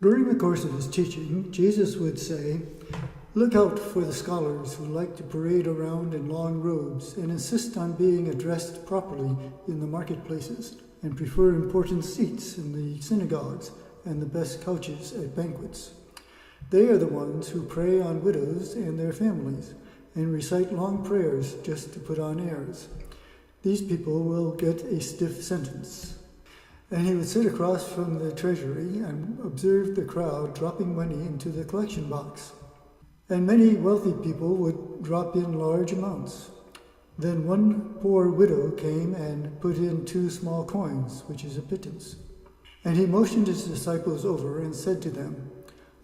During the course of his teaching, Jesus would say, "Look out for the scholars who like to parade around in long robes and insist on being addressed properly in the marketplaces and prefer important seats in the synagogues and the best couches at banquets. They are the ones who prey on widows and their families and recite long prayers just to put on airs. These people will get a stiff sentence." And he would sit across from the treasury and observe the crowd dropping money into the collection box. And many wealthy people would drop in large amounts. Then one poor widow came and put in 2 small coins, which is a pittance. And he motioned his disciples over and said to them,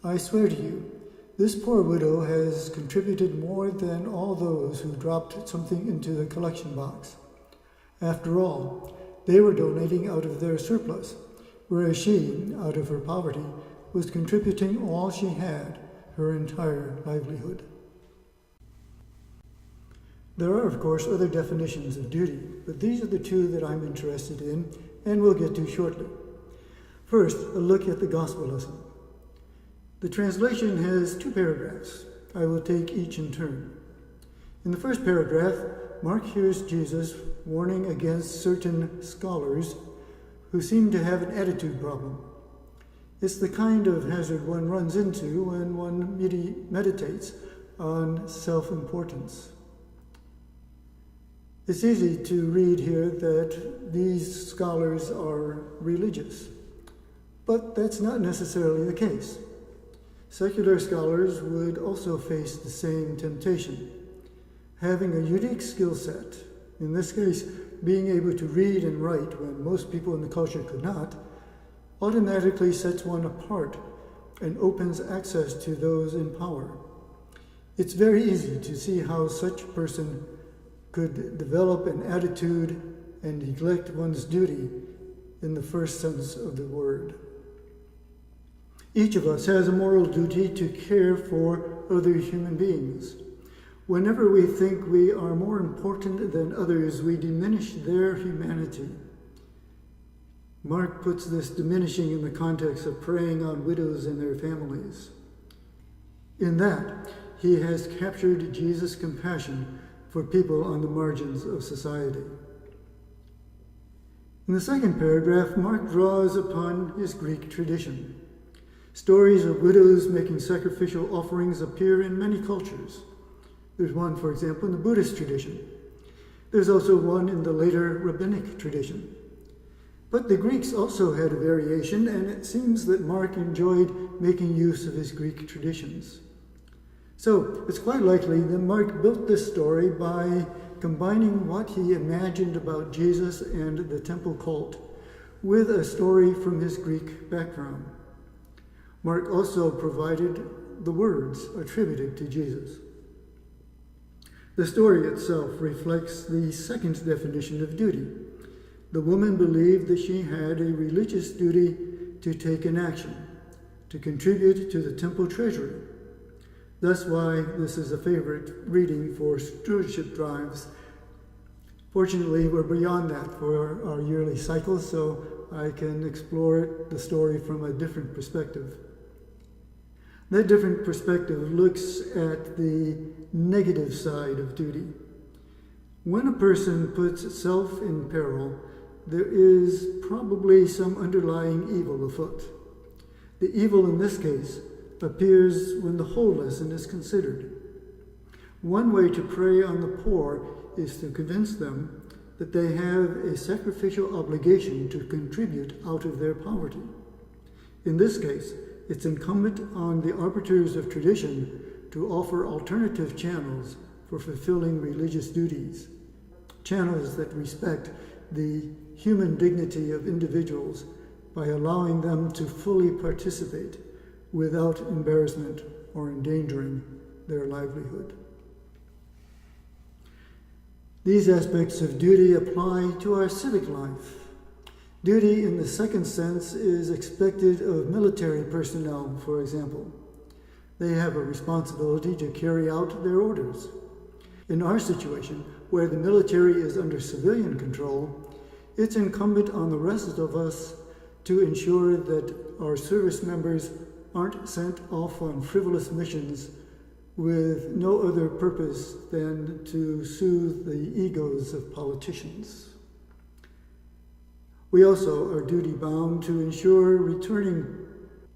"I swear to you, this poor widow has contributed more than all those who dropped something into the collection box. After all, they were donating out of their surplus, whereas she, out of her poverty, was contributing all she had, her entire livelihood." There are, of course, other definitions of duty, but these are the 2 that I'm interested in and will get to shortly. First, a look at the gospel lesson. The translation has 2 paragraphs. I will take each in turn. In the first paragraph, Mark hears Jesus warning against certain scholars who seem to have an attitude problem. It's the kind of hazard one runs into when one meditates on self-importance. It's easy to read here that these scholars are religious, but that's not necessarily the case. Secular scholars would also face the same temptation. Having a unique skill set, in this case being able to read and write when most people in the culture could not, automatically sets one apart and opens access to those in power. It's very easy to see how such a person could develop an attitude and neglect one's duty in the first sense of the word. Each of us has a moral duty to care for other human beings. Whenever we think we are more important than others, we diminish their humanity. Mark puts this diminishing in the context of preying on widows and their families. In that, he has captured Jesus' compassion for people on the margins of society. In the second paragraph, Mark draws upon his Greek tradition. Stories of widows making sacrificial offerings appear in many cultures. There's one, for example, in the Buddhist tradition. There's also one in the later rabbinic tradition. But the Greeks also had a variation, and it seems that Mark enjoyed making use of his Greek traditions. So it's quite likely that Mark built this story by combining what he imagined about Jesus and the temple cult with a story from his Greek background. Mark also provided the words attributed to Jesus. The story itself reflects the second definition of duty. The woman believed that she had a religious duty to take an action, to contribute to the temple treasury. That's why this is a favorite reading for stewardship drives. Fortunately, we're beyond that for our yearly cycle, so I can explore the story from a different perspective. That different perspective looks at the negative side of duty. When a person puts self in peril, there is probably some underlying evil afoot. The evil in this case appears when the whole lesson is considered. One way to prey on the poor is to convince them that they have a sacrificial obligation to contribute out of their poverty. In this case, it's incumbent on the arbiters of tradition to offer alternative channels for fulfilling religious duties, channels that respect the human dignity of individuals by allowing them to fully participate without embarrassment or endangering their livelihood. These aspects of duty apply to our civic life. Duty in the second sense is expected of military personnel, for example. They have a responsibility to carry out their orders. In our situation, where the military is under civilian control, it's incumbent on the rest of us to ensure that our service members aren't sent off on frivolous missions with no other purpose than to soothe the egos of politicians. We also are duty-bound to ensure returning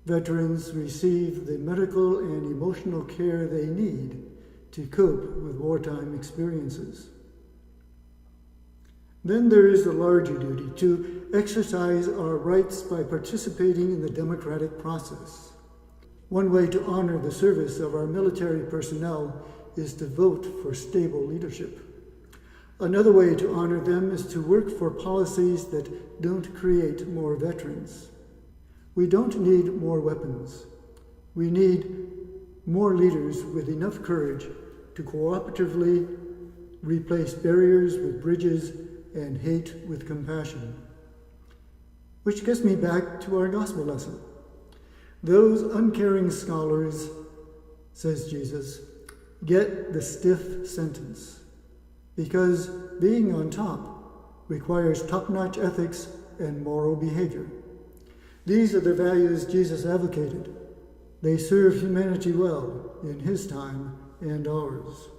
veterans receive the medical and emotional care they need to cope with wartime experiences. Then there is the larger duty to exercise our rights by participating in the democratic process. One way to honor the service of our military personnel is to vote for stable leadership. Another way to honor them is to work for policies that don't create more veterans. We don't need more weapons. We need more leaders with enough courage to cooperatively replace barriers with bridges and hate with compassion. Which gets me back to our gospel lesson. Those uncaring scholars, says Jesus, get the stiff sentence because being on top requires top-notch ethics and moral behavior. These are the values Jesus advocated. They serve humanity well in his time and ours.